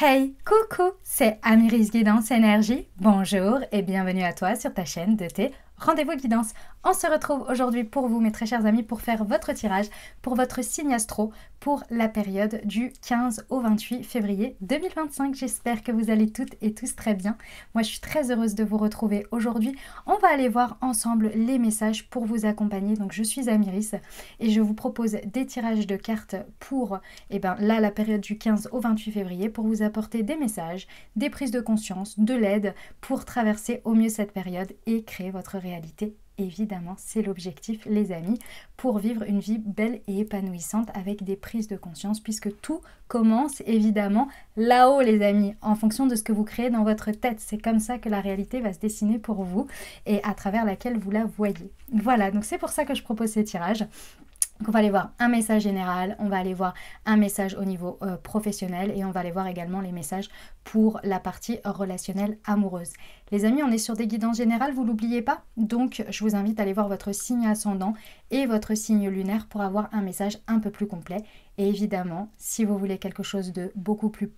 Hey, coucou, c'est Amiris Guidance Énergie. Bonjour et bienvenue à toi sur ta chaîne de tes rendez-vous guidance. On se retrouve aujourd'hui pour vous, mes très chers amis, pour faire votre tirage pour votre signe astro pour la période du 15 au 28 février 2025. J'espère que vous allez toutes et tous très bien. Moi, je suis très heureuse de vous retrouver aujourd'hui. On va aller voir ensemble les messages pour vous accompagner. Donc, je suis Amiris et je vous propose des tirages de cartes pour, là, la période du 15 au 28 février pour vous apporter des messages, des prises de conscience, de l'aide pour traverser au mieux cette période et créer votre réalité. Évidemment, c'est l'objectif, les amis, pour vivre une vie belle et épanouissante avec des prises de conscience, puisque tout commence évidemment là-haut, les amis, en fonction de ce que vous créez dans votre tête. C'est comme ça que la réalité va se dessiner pour vous et à travers laquelle vous la voyez. Voilà, donc c'est pour ça que je propose ces tirages. Donc on va aller voir un message général, on va aller voir un message au niveau professionnel et on va aller voir également les messages pour la partie relationnelle amoureuse. Les amis, on est sur des guidances générales, vous l'oubliez pas. Donc je vous invite à aller voir votre signe ascendant et votre signe lunaire pour avoir un message un peu plus complet. Et évidemment, si vous voulez quelque chose de beaucoup plus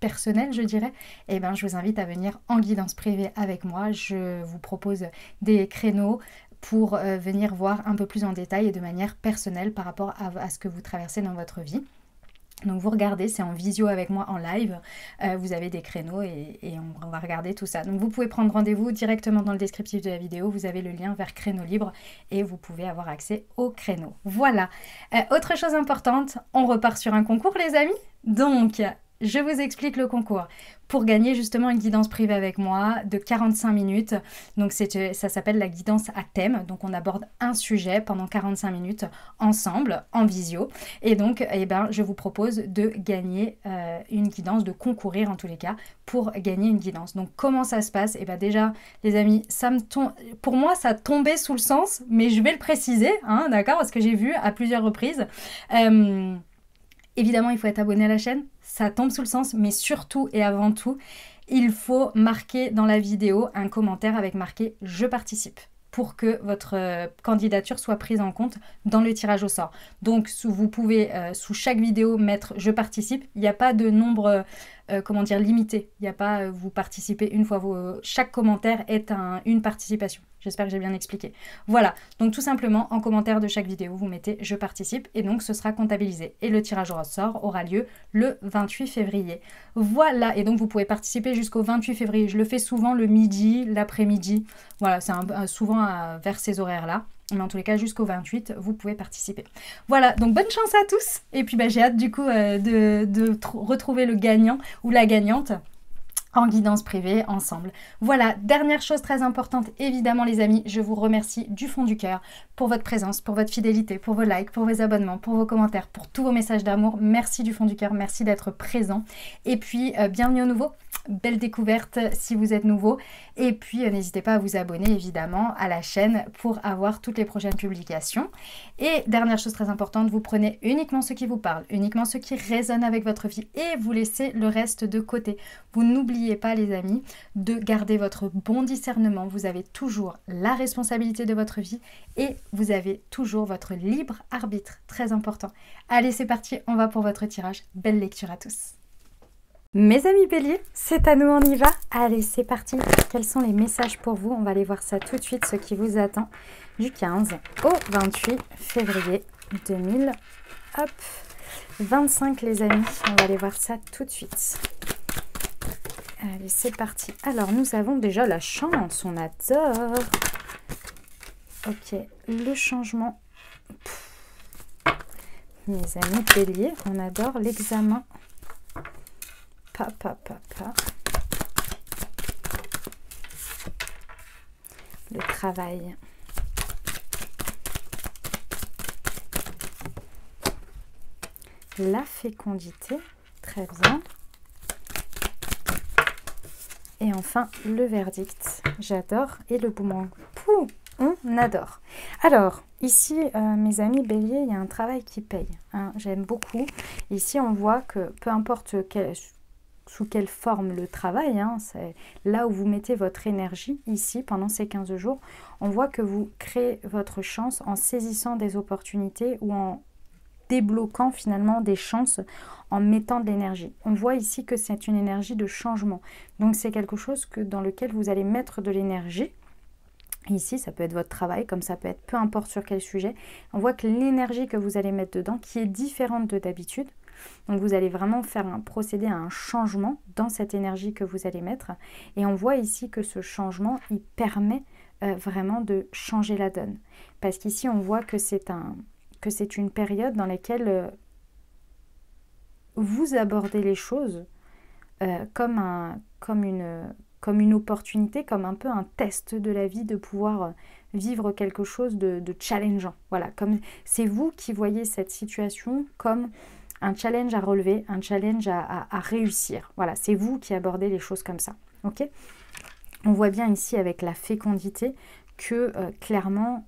personnel, je dirais, je vous invite à venir en guidance privée avec moi. Je vous propose des créneaux pour venir voir un peu plus en détail et de manière personnelle par rapport à ce que vous traversez dans votre vie. Donc vous regardez, c'est en visio avec moi en live, vous avez des créneaux et on va regarder tout ça. Donc vous pouvez prendre rendez-vous directement dans le descriptif de la vidéo, vous avez le lien vers créneau libre et vous pouvez avoir accès au créneau. Voilà, autre chose importante, on repart sur un concours les amis, donc je vous explique le concours. Pour gagner justement une guidance privée avec moi de 45 minutes, donc ça s'appelle la guidance à thème, donc on aborde un sujet pendant 45 minutes ensemble, en visio, et donc je vous propose de gagner une guidance, de concourir en tous les cas, pour gagner une guidance. Donc comment ça se passe? Déjà les amis, pour moi ça tombait sous le sens, mais je vais le préciser, hein, d'accord, parce que j'ai vu à plusieurs reprises. Évidemment, il faut être abonné à la chaîne, ça tombe sous le sens, mais surtout et avant tout, il faut marquer dans la vidéo un commentaire avec marqué « Je participe » pour que votre candidature soit prise en compte dans le tirage au sort. Donc, vous pouvez, sous chaque vidéo, mettre « Je participe ». Il n'y a pas de nombre, limité. Il n'y a pas « Vous participez une fois ». Chaque commentaire est une participation. J'espère que j'ai bien expliqué. Voilà, donc tout simplement, en commentaire de chaque vidéo, vous mettez « Je participe » et donc ce sera comptabilisé. Et le tirage au sort aura lieu le 28 février. Voilà, et donc vous pouvez participer jusqu'au 28 février. Je le fais souvent le midi, l'après-midi. Voilà, c'est souvent vers ces horaires-là. Mais en tous les cas, jusqu'au 28, vous pouvez participer. Voilà, donc bonne chance à tous. Et puis j'ai hâte du coup de retrouver le gagnant ou la gagnante en guidance privée ensemble. Voilà, dernière chose très importante, évidemment les amis, je vous remercie du fond du cœur pour votre présence, pour votre fidélité, pour vos likes, pour vos abonnements, pour vos commentaires, pour tous vos messages d'amour. Merci du fond du cœur, merci d'être présent. Et puis, bienvenue au nouveau. Belle découverte si vous êtes nouveau. Et puis, n'hésitez pas à vous abonner évidemment à la chaîne pour avoir toutes les prochaines publications. Et dernière chose très importante, vous prenez uniquement ce qui vous parle, uniquement ce qui résonne avec votre vie et vous laissez le reste de côté. Vous n'oubliez pas les amis de garder votre bon discernement. Vous avez toujours la responsabilité de votre vie et vous avez toujours votre libre arbitre. Très important. Allez, c'est parti, on va pour votre tirage. Belle lecture à tous. Mes amis béliers, c'est à nous, on y va. Allez, c'est parti. Quels sont les messages pour vous? On va aller voir ça tout de suite, ce qui vous attend du 15 au 28 février 2025, les amis. On va aller voir ça tout de suite. Allez, c'est parti. Alors, nous avons déjà la chance, on adore. Ok, le changement. Mes amis béliers, on adore l'examen. Le travail. La fécondité. Très bien. Et enfin, le verdict. J'adore. Et le boomerang. Pouh, on adore. Alors, ici, mes amis béliers, il y a un travail qui paye. Hein, j'aime beaucoup. Ici, on voit que peu importe sous quelle forme le travail, hein, c'est là où vous mettez votre énergie, ici, pendant ces 15 jours, on voit que vous créez votre chance en saisissant des opportunités ou en débloquant finalement des chances en mettant de l'énergie. On voit ici que c'est une énergie de changement. Donc c'est quelque chose dans lequel vous allez mettre de l'énergie. Ici, ça peut être votre travail, comme ça peut être peu importe sur quel sujet. On voit que l'énergie que vous allez mettre dedans, qui est différente de d'habitude. Donc vous allez vraiment procéder à un changement dans cette énergie que vous allez mettre. Et on voit ici que ce changement, il permet vraiment de changer la donne. Parce qu'ici, on voit que c'est une période dans laquelle vous abordez les choses comme une opportunité, comme un peu un test de la vie, de pouvoir vivre quelque chose de challengeant. Voilà, comme c'est vous qui voyez cette situation comme un challenge à relever, un challenge à réussir. Voilà, c'est vous qui abordez les choses comme ça. Ok ? On voit bien ici avec la fécondité que clairement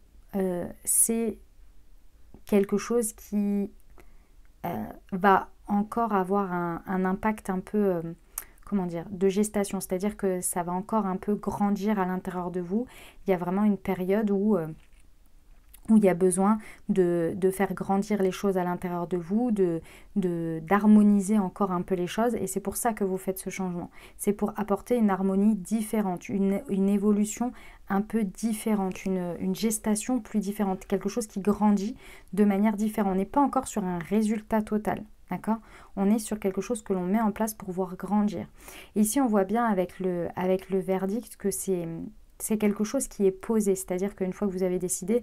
c'est quelque chose qui va encore avoir un impact un peu, comment dire, de gestation. C'est-à-dire que ça va encore un peu grandir à l'intérieur de vous. Il y a vraiment une période où il y a besoin de faire grandir les choses à l'intérieur de vous, d'harmoniser encore un peu les choses. Et c'est pour ça que vous faites ce changement. C'est pour apporter une harmonie différente, une évolution un peu différente, une gestation plus différente, quelque chose qui grandit de manière différente. On n'est pas encore sur un résultat total. D'accord ? On est sur quelque chose que l'on met en place pour voir grandir. Et ici, on voit bien avec le verdict que c'est quelque chose qui est posé. C'est-à-dire qu'une fois que vous avez décidé,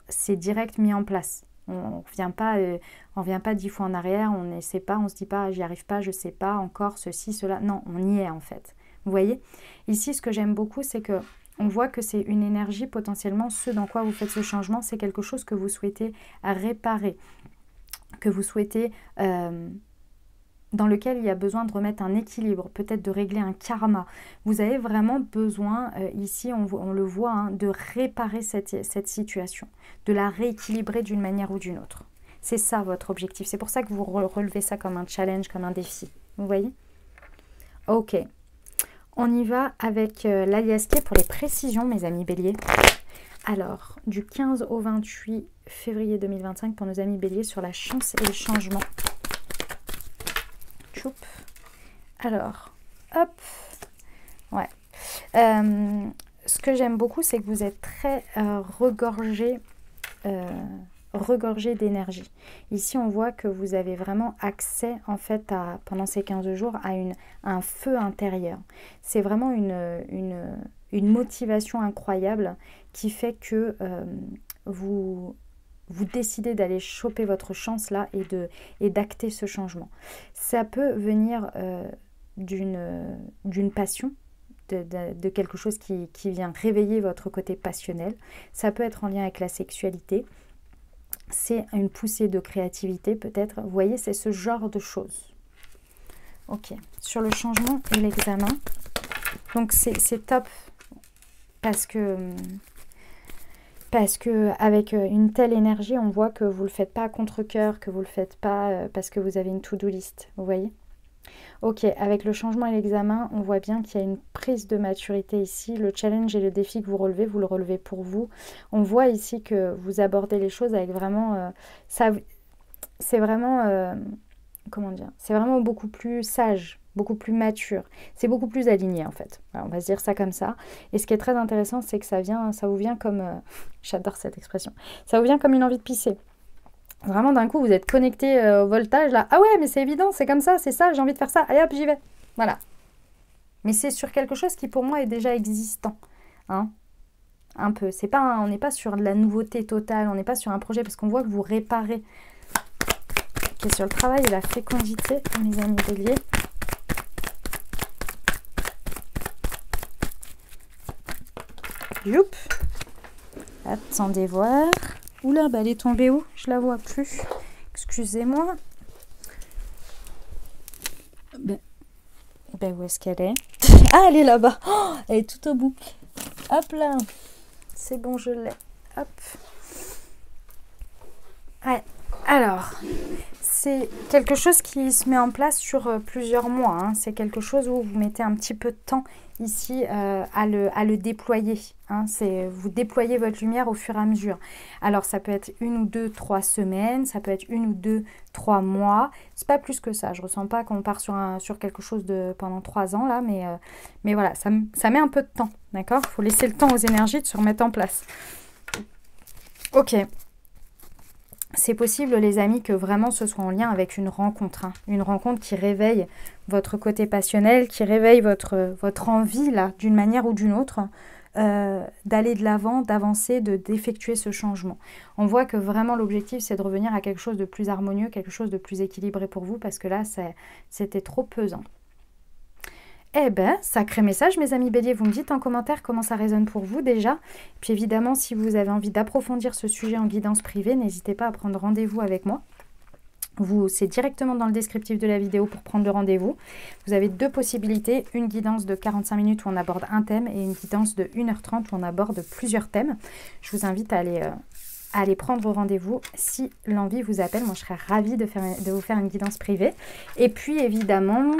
c'est direct mis en place. On ne vient pas 10 fois en arrière, on n'essaie pas, on ne se dit pas, j'y arrive pas, je ne sais pas, encore ceci, cela. Non, on y est en fait. Vous voyez ? Ici, ce que j'aime beaucoup, c'est que on voit que c'est une énergie potentiellement, ce dans quoi vous faites ce changement, c'est quelque chose que vous souhaitez réparer, que vous souhaitez, dans lequel il y a besoin de remettre un équilibre, peut-être de régler un karma. Vous avez vraiment besoin, ici on le voit, hein, de réparer cette situation, de la rééquilibrer d'une manière ou d'une autre. C'est ça votre objectif, c'est pour ça que vous relevez ça comme un challenge, comme un défi. Vous voyez ? Ok. On y va avec l'aliasqué pour les précisions, mes amis béliers. Alors, du 15 au 28 février 2025 pour nos amis béliers sur la chance et le changement. Choup. Alors, hop. Ouais. Ce que j'aime beaucoup, c'est que vous êtes très regorgé d'énergie. Ici, on voit que vous avez vraiment accès, en fait, pendant ces 15 jours, à un feu intérieur. C'est vraiment une motivation incroyable qui fait que vous décidez d'aller choper votre chance là et d'acter ce changement. Ça peut venir d'une passion, de quelque chose qui vient réveiller votre côté passionnel. Ça peut être en lien avec la sexualité. C'est une poussée de créativité peut-être. Vous voyez, c'est ce genre de choses. Ok. Sur le changement et l'examen. Donc c'est top parce que avec une telle énergie, on voit que vous ne le faites pas à contre-cœur, que vous ne le faites pas parce que vous avez une to-do list. Vous voyez ? Ok, avec le changement et l'examen, on voit bien qu'il y a une prise de maturité ici. Le challenge et le défi que vous le relevez pour vous. On voit ici que vous abordez les choses avec vraiment... c'est vraiment... comment dire ? C'est vraiment beaucoup plus sage, beaucoup plus mature. C'est beaucoup plus aligné en fait. Alors, on va se dire ça comme ça. Et ce qui est très intéressant, c'est que ça vous vient comme... j'adore cette expression. Ça vous vient comme une envie de pisser. Vraiment, d'un coup, vous êtes connecté au voltage, là. Ah ouais, mais c'est évident, c'est comme ça, c'est ça, j'ai envie de faire ça. Allez hop, j'y vais. Voilà. Mais c'est sur quelque chose qui, pour moi, est déjà existant. Hein, un peu. On n'est pas sur de la nouveauté totale, on n'est pas sur un projet, parce qu'on voit que vous réparez. Ok, sur le travail et la fécondité, mes amis béliers. Youp. Attendez voir. Oula, bah elle est tombée où? Je la vois plus. Excusez-moi. Ben, où est-ce qu'elle est? Ah, elle est là-bas. Oh, elle est tout au bout. Hop là. C'est bon, je l'ai. Hop. Ouais. Alors, c'est quelque chose qui se met en place sur plusieurs mois. Hein. C'est quelque chose où vous mettez un petit peu de temps ici à le déployer. Hein. Vous déployez votre lumière au fur et à mesure. Alors, ça peut être 1 ou 2, 3 semaines, ça peut être 1 ou 2, 3 mois. C'est pas plus que ça. Je ressens pas qu'on part sur quelque chose pendant 3 ans, là, mais voilà, ça met un peu de temps, d'accord? Il faut laisser le temps aux énergies de se remettre en place. Ok. C'est possible, les amis, que vraiment ce soit en lien avec une rencontre. Hein. Une rencontre qui réveille votre côté passionnel, qui réveille votre envie, là, d'une manière ou d'une autre, d'aller de l'avant, d'avancer, d'effectuer ce changement. On voit que vraiment l'objectif, c'est de revenir à quelque chose de plus harmonieux, quelque chose de plus équilibré pour vous, parce que là, c'était trop pesant. Eh ben, sacré message, mes amis béliers. Vous me dites en commentaire comment ça résonne pour vous déjà. Puis évidemment, si vous avez envie d'approfondir ce sujet en guidance privée, n'hésitez pas à prendre rendez-vous avec moi. C'est directement dans le descriptif de la vidéo pour prendre le rendez-vous. Vous avez 2 possibilités, une guidance de 45 minutes où on aborde un thème et une guidance de 1h30 où on aborde plusieurs thèmes. Je vous invite à aller prendre rendez-vous si l'envie vous appelle. Moi, je serais ravie de vous faire une guidance privée. Et puis, évidemment,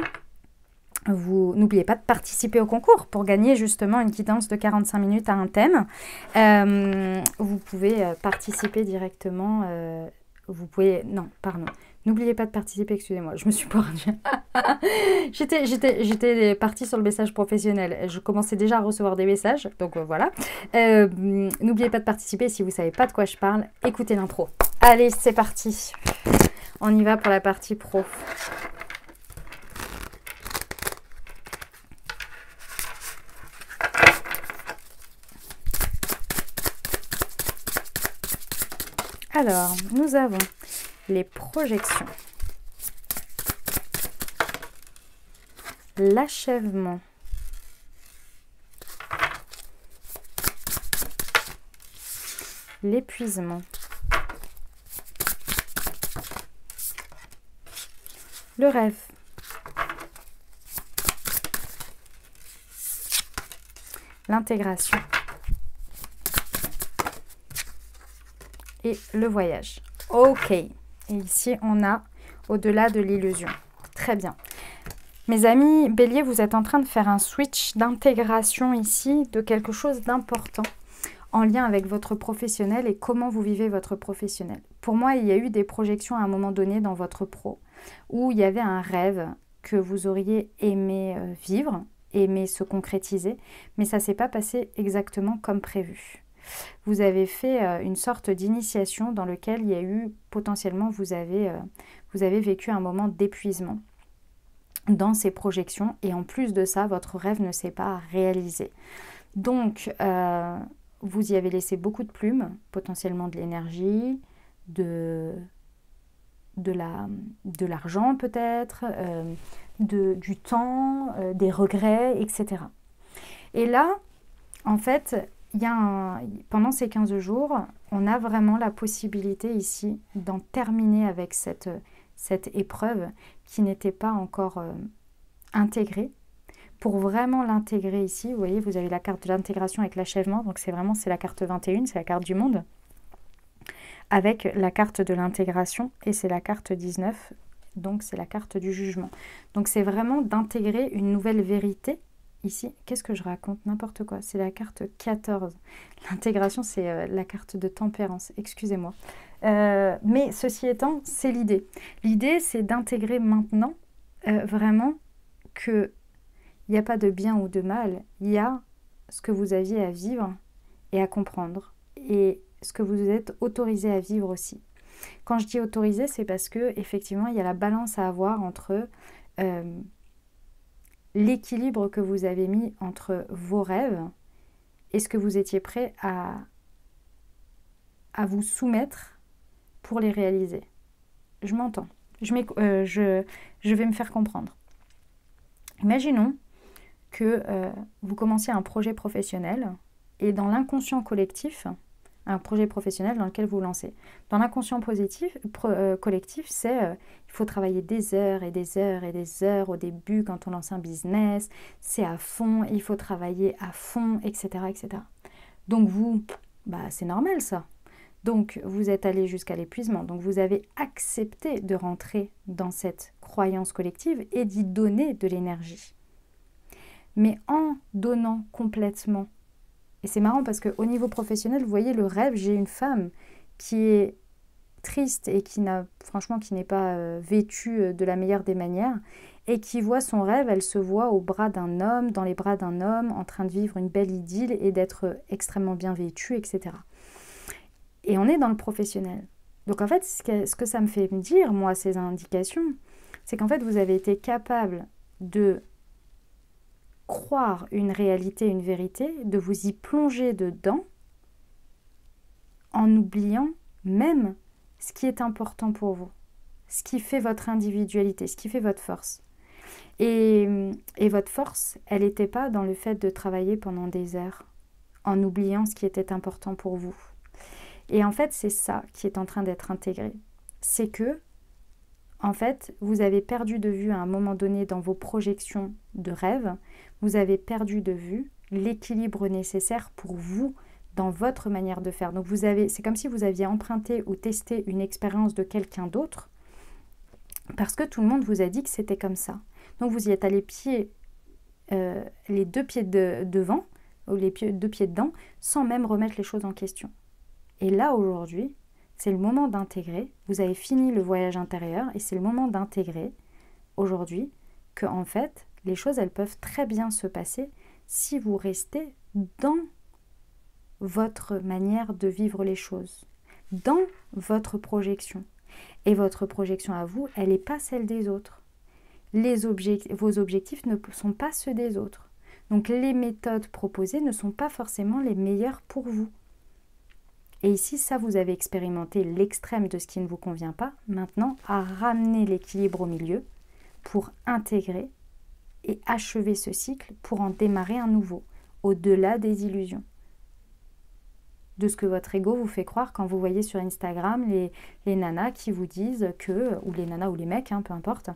vous n'oubliez pas de participer au concours pour gagner justement une guidance de 45 minutes à un thème. Vous pouvez participer directement. Vous pouvez... Non, pardon. N'oubliez pas de participer, excusez-moi, je me suis perdue. J'étais partie sur le message professionnel. Je commençais déjà à recevoir des messages, donc voilà. N'oubliez pas de participer. Si vous ne savez pas de quoi je parle, écoutez l'intro. Allez, c'est parti. On y va pour la partie pro. Alors, nous avons les projections, l'achèvement, l'épuisement, le rêve, l'intégration et le voyage. Ok. Et ici, on a au-delà de l'illusion. Très bien. Mes amis béliers, vous êtes en train de faire un switch d'intégration ici de quelque chose d'important en lien avec votre professionnel et comment vous vivez votre professionnel. Pour moi, il y a eu des projections à un moment donné dans votre pro où il y avait un rêve que vous auriez aimé vivre, aimé se concrétiser, mais ça ne s'est pas passé exactement comme prévu. Vous avez fait une sorte d'initiation dans lequel il y a eu potentiellement, vous avez vécu un moment d'épuisement dans ces projections et en plus de ça, votre rêve ne s'est pas réalisé. Donc, vous y avez laissé beaucoup de plumes, potentiellement de l'énergie, de l'argent peut-être, du temps, des regrets, etc. Et là, en fait, pendant ces 15 jours, on a vraiment la possibilité ici d'en terminer avec cette épreuve qui n'était pas encore intégrée. Pour vraiment l'intégrer ici, vous voyez, vous avez la carte de l'intégration avec l'achèvement, donc c'est la carte 21, c'est la carte du monde, avec la carte de l'intégration, et c'est la carte 19, donc c'est la carte du jugement. Donc c'est vraiment d'intégrer une nouvelle vérité. Ici, qu'est-ce que je raconte? N'importe quoi. C'est la carte 14. L'intégration, c'est la carte de tempérance. Excusez-moi. Mais ceci étant, c'est l'idée. L'idée, c'est d'intégrer maintenant vraiment qu'il n'y a pas de bien ou de mal. Il y a ce que vous aviez à vivre et à comprendre. Et ce que vous êtes autorisé à vivre aussi. Quand je dis autorisé, c'est parce que effectivement, il y a la balance à avoir entre... l'équilibre que vous avez mis entre vos rêves et ce que vous étiez prêt à vous soumettre pour les réaliser. Je m'entends. Je vais me faire comprendre. Imaginons que vous commenciez un projet professionnel et dans l'inconscient collectif, un projet professionnel dans lequel vous vous lancez. Dans l'inconscient collectif, c'est il faut travailler des heures et des heures et des heures au début quand on lance un business, c'est à fond, il faut travailler à fond, etc. etc. Donc vous, c'est normal ça. Donc, vous êtes allé jusqu'à l'épuisement. Donc, vous avez accepté de rentrer dans cette croyance collective et d'y donner de l'énergie. Mais en donnant complètement, et c'est marrant parce qu'au niveau professionnel, vous voyez le rêve, j'ai une femme qui est triste et qui n'est pas vêtue de la meilleure des manières et qui voit son rêve, elle se voit au bras d'un homme, dans les bras d'un homme, en train de vivre une belle idylle et d'être extrêmement bien vêtue, etc. Et on est dans le professionnel. Donc en fait, ce que ça me fait me dire, moi, ces indications, c'est qu'en fait, vous avez été capable de croire une réalité, une vérité, de vous y plonger dedans en oubliant même ce qui est important pour vous, ce qui fait votre individualité, ce qui fait votre force. Et votre force, elle n'était pas dans le fait de travailler pendant des heures, en oubliant ce qui était important pour vous. Et en fait, c'est ça qui est en train d'être intégré. C'est que, en fait, vous avez perdu de vue à un moment donné dans vos projections de rêve, vous avez perdu de vue l'équilibre nécessaire pour vous, dans votre manière de faire. Donc c'est comme si vous aviez emprunté ou testé une expérience de quelqu'un d'autre parce que tout le monde vous a dit que c'était comme ça. Donc vous y êtes allé les deux pieds devant ou les deux pieds dedans sans même remettre les choses en question. Et là aujourd'hui, c'est le moment d'intégrer. Vous avez fini le voyage intérieur et c'est le moment d'intégrer aujourd'hui que en fait les choses elles peuvent très bien se passer si vous restez dans votre manière de vivre les choses, dans votre projection. Et votre projection à vous, elle n'est pas celle des autres. Vos objectifs ne sont pas ceux des autres. Donc les méthodes proposées ne sont pas forcément les meilleures pour vous. Et ici, ça, vous avez expérimenté l'extrême de ce qui ne vous convient pas. Maintenant, à ramener l'équilibre au milieu pour intégrer et achever ce cycle pour en démarrer un nouveau, au-delà des illusions. De ce que votre ego vous fait croire quand vous voyez sur Instagram les nanas qui vous disent que, ou les nanas ou les mecs, peu importe,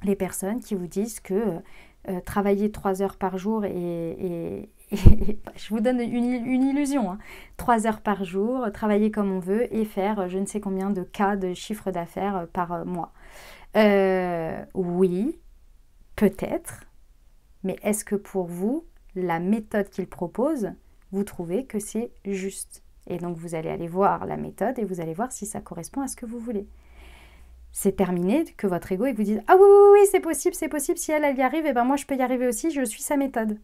les personnes qui vous disent que travailler 3 heures par jour et je vous donne une illusion, 3 heures par jour, travailler comme on veut et faire je ne sais combien de cas de chiffre d'affaires par mois. Oui, peut-être, mais est-ce que pour vous, la méthode qu'il propose, vous trouvez que c'est juste? Et donc vous allez aller voir la méthode et vous allez voir si ça correspond à ce que vous voulez. C'est terminé que votre ego il vous dise « Ah oui, c'est possible, si elle y arrive, et ben moi je peux y arriver aussi, je suis sa méthode. »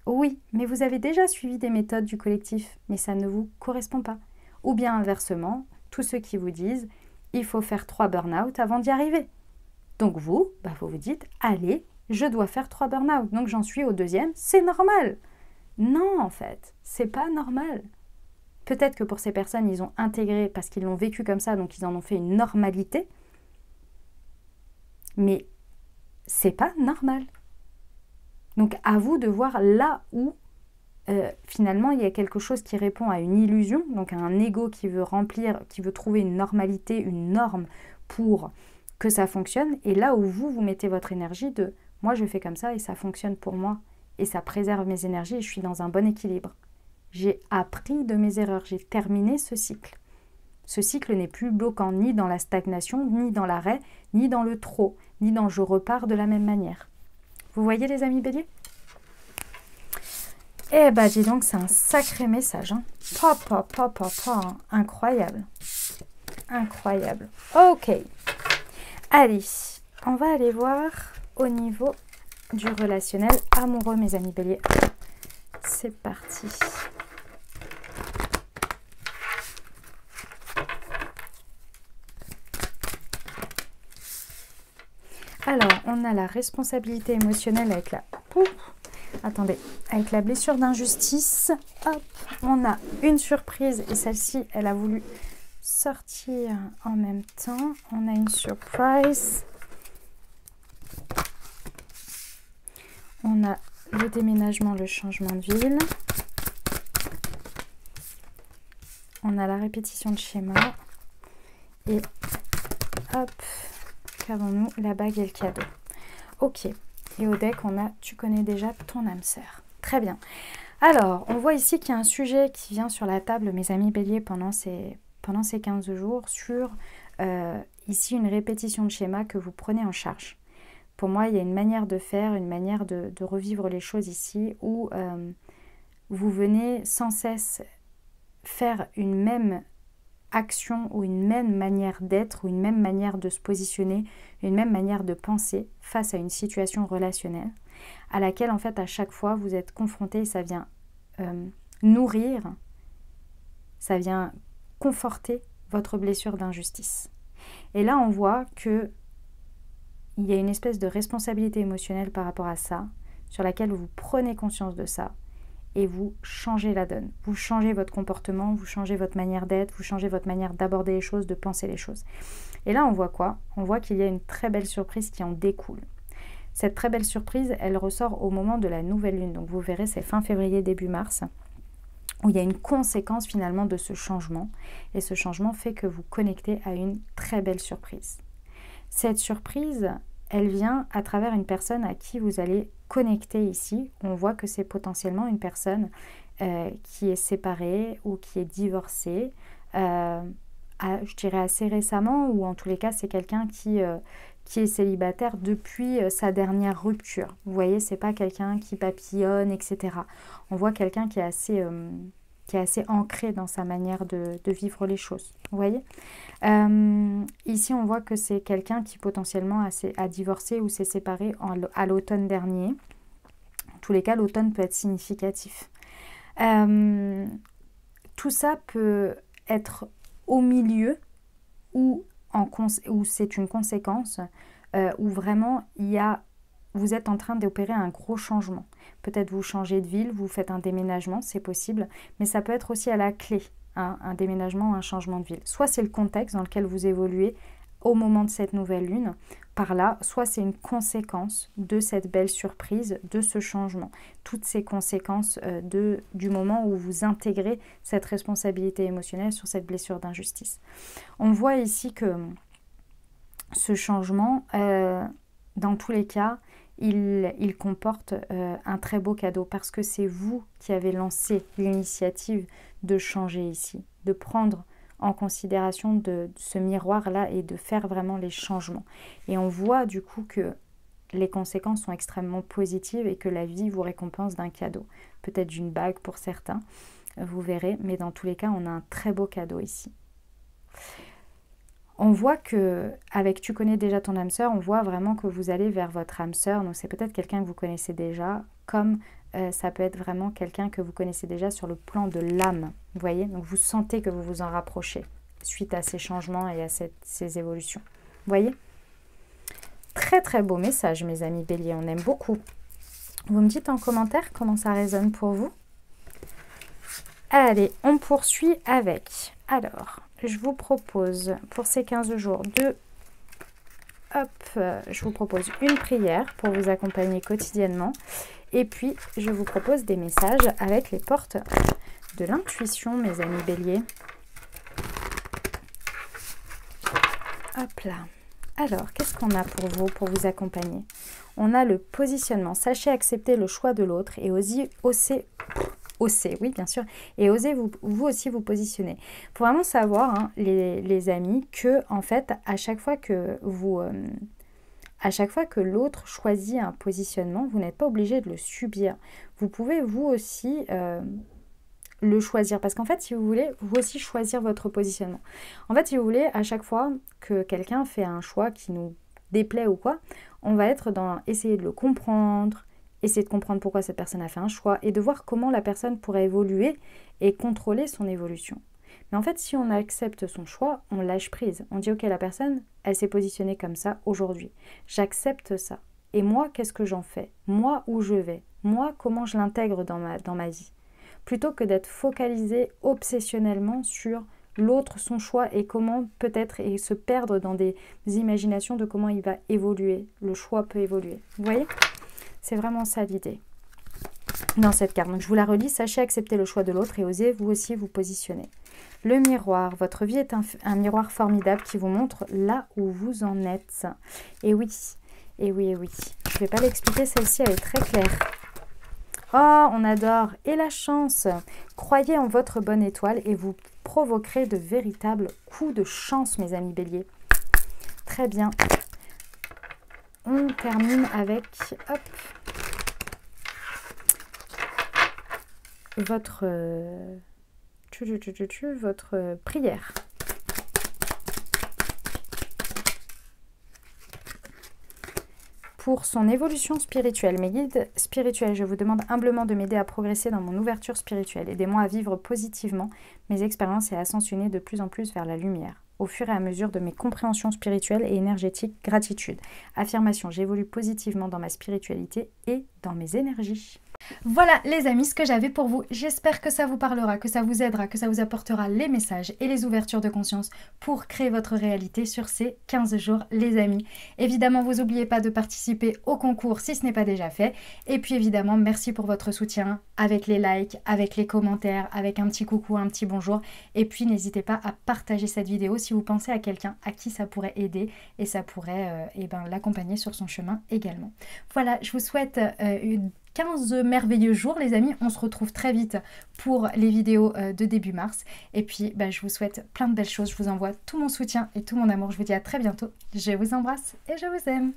Oui, mais vous avez déjà suivi des méthodes du collectif, mais ça ne vous correspond pas. Ou bien inversement, tous ceux qui vous disent « Il faut faire 3 burn-out avant d'y arriver. » Donc vous vous dites « Allez, je dois faire 3 burn-out, donc j'en suis au 2e, c'est normal. » Non, en fait, c'est pas normal. Peut-être que pour ces personnes, ils ont intégré parce qu'ils l'ont vécu comme ça, donc ils en ont fait une normalité. Mais c'est pas normal. Donc à vous de voir là où finalement il y a quelque chose qui répond à une illusion, donc à un ego qui veut remplir, qui veut trouver une normalité, une norme pour que ça fonctionne. Et là où vous mettez votre énergie de « moi je fais comme ça et ça fonctionne pour moi et ça préserve mes énergies et je suis dans un bon équilibre. J'ai appris de mes erreurs, j'ai terminé ce cycle. » Ce cycle n'est plus bloquant ni dans la stagnation, ni dans l'arrêt, ni dans le trop, ni dans je repars de la même manière. Vous voyez les amis béliers? Eh ben dis donc, c'est un sacré message. Incroyable. Incroyable. Ok. Allez, on va aller voir au niveau du relationnel amoureux, mes amis béliers. C'est parti. Alors, on a la responsabilité émotionnelle avec la... Attendez, avec la blessure d'injustice. Hop, on a une surprise et celle-ci, elle a voulu sortir en même temps. On a une surprise. On a le déménagement, le changement de ville. On a la répétition de schéma. Et hop... Qu'avons-nous? La bague et le cadeau. Ok. Et au deck, on a « Tu connais déjà ton âme sœur ». Très bien. Alors, on voit ici qu'il y a un sujet qui vient sur la table, mes amis béliers, pendant ces 15 jours, sur ici une répétition de schéma que vous prenez en charge. Pour moi, il y a une manière de faire, une manière de revivre les choses ici, où vous venez sans cesse faire une même action ou une même manière d'être ou une même manière de se positionner, une même manière de penser face à une situation relationnelle à laquelle en fait à chaque fois vous êtes confronté et ça vient nourrir, ça vient conforter votre blessure d'injustice. Et là on voit que il y a une espèce de responsabilité émotionnelle par rapport à ça, sur laquelle vous prenez conscience de ça et vous changez la donne. Vous changez votre comportement, vous changez votre manière d'être, vous changez votre manière d'aborder les choses, de penser les choses. Et là, on voit quoi? On voit qu'il y a une très belle surprise qui en découle. Cette très belle surprise, elle ressort au moment de la nouvelle lune. Donc vous verrez, c'est fin février, début mars, où il y a une conséquence finalement de ce changement. Et ce changement fait que vous connectez à une très belle surprise. Cette surprise, elle vient à travers une personne à qui vous allez connecter ici. On voit que c'est potentiellement une personne qui est séparée ou qui est divorcée, je dirais assez récemment, ou en tous les cas c'est quelqu'un qui est célibataire depuis sa dernière rupture. Vous voyez, c'est pas quelqu'un qui papillonne, etc. On voit quelqu'un qui est assez ancré dans sa manière de vivre les choses. Vous voyez, ici, on voit que c'est quelqu'un qui potentiellement a divorcé ou s'est séparé à l'automne dernier. En tous les cas, l'automne peut être significatif. Tout ça peut être au milieu ou c'est une conséquence où vraiment vous êtes en train d'opérer un gros changement. Peut-être vous changez de ville, vous faites un déménagement, c'est possible, mais ça peut être aussi à la clé, hein, un déménagement ou un changement de ville. Soit c'est le contexte dans lequel vous évoluez au moment de cette nouvelle lune, par là, soit c'est une conséquence de cette belle surprise, de ce changement. Toutes ces conséquences du moment où vous intégrez cette responsabilité émotionnelle sur cette blessure d'injustice. On voit ici que ce changement, dans tous les cas, il comporte un très beau cadeau parce que c'est vous qui avez lancé l'initiative de changer ici, de prendre en considération de ce miroir-là et de faire vraiment les changements. Et on voit du coup que les conséquences sont extrêmement positives et que la vie vous récompense d'un cadeau. Peut-être d'une bague pour certains, vous verrez, mais dans tous les cas, on a un très beau cadeau ici. On voit que, avec Tu connais déjà ton âme sœur, on voit vraiment que vous allez vers votre âme sœur. Donc c'est peut-être quelqu'un que vous connaissez déjà, comme ça peut être vraiment quelqu'un que vous connaissez déjà sur le plan de l'âme. Vous voyez, donc vous sentez que vous vous en rapprochez suite à ces changements et à ces évolutions. Vous voyez? Très très beau message, mes amis béliers, on aime beaucoup. Vous me dites en commentaire comment ça résonne pour vous. Allez, on poursuit avec... Alors, je vous propose pour ces 15 jours je vous propose une prière pour vous accompagner quotidiennement. Et puis, je vous propose des messages avec les portes de l'intuition, mes amis béliers. Hop là. Alors, qu'est-ce qu'on a pour vous accompagner? On a le positionnement. Sachez accepter le choix de l'autre et osez, oui, bien sûr, et osez vous aussi vous positionner. Il faut vraiment savoir, hein, les amis, que en fait, à chaque fois que l'autre choisit un positionnement, vous n'êtes pas obligé de le subir. Vous pouvez vous aussi le choisir, parce qu'en fait, si vous voulez, vous aussi choisir votre positionnement. En fait, si vous voulez, à chaque fois que quelqu'un fait un choix qui nous déplaît ou quoi, on va être dans essayer de le comprendre, essayer de comprendre pourquoi cette personne a fait un choix et de voir comment la personne pourrait évoluer et contrôler son évolution. Mais en fait, si on accepte son choix, on lâche prise. On dit, ok, la personne, elle s'est positionnée comme ça aujourd'hui. J'accepte ça. Et moi, qu'est-ce que j'en fais? Moi, où je vais? Moi, comment je l'intègre dans ma vie? Plutôt que d'être focalisé obsessionnellement sur l'autre, son choix et comment peut-être et se perdre dans des imaginations de comment il va évoluer. Le choix peut évoluer. Vous voyez? C'est vraiment ça l'idée dans cette carte. Donc je vous la relis. Sachez accepter le choix de l'autre et osez vous aussi vous positionner. Le miroir. Votre vie est un miroir formidable qui vous montre là où vous en êtes. Et oui, et oui, et oui. Je ne vais pas l'expliquer, celle-ci elle est très claire. Oh, on adore. Et la chance. Croyez en votre bonne étoile et vous provoquerez de véritables coups de chance, mes amis béliers. Très bien. On termine avec hop, votre prière. Pour son évolution spirituelle, mes guides spirituels, je vous demande humblement de m'aider à progresser dans mon ouverture spirituelle. Aidez-moi à vivre positivement mes expériences et à ascensionner de plus en plus vers la lumière. Au fur et à mesure de mes compréhensions spirituelles et énergétiques, gratitude. Affirmation, j'évolue positivement dans ma spiritualité et dans mes énergies. Voilà les amis, ce que j'avais pour vous. J'espère que ça vous parlera, que ça vous aidera, que ça vous apportera les messages et les ouvertures de conscience pour créer votre réalité sur ces 15 jours les amis. Évidemment, vous n'oubliez pas de participer au concours si ce n'est pas déjà fait. Et puis évidemment, merci pour votre soutien avec les likes, avec les commentaires, avec un petit coucou, un petit bonjour. Et puis n'hésitez pas à partager cette vidéo si vous pensez à quelqu'un à qui ça pourrait aider et ça pourrait l'accompagner sur son chemin également. Voilà, je vous souhaite une 15 merveilleux jours les amis, on se retrouve très vite pour les vidéos de début mars et puis je vous souhaite plein de belles choses, je vous envoie tout mon soutien et tout mon amour, je vous dis à très bientôt, je vous embrasse et je vous aime.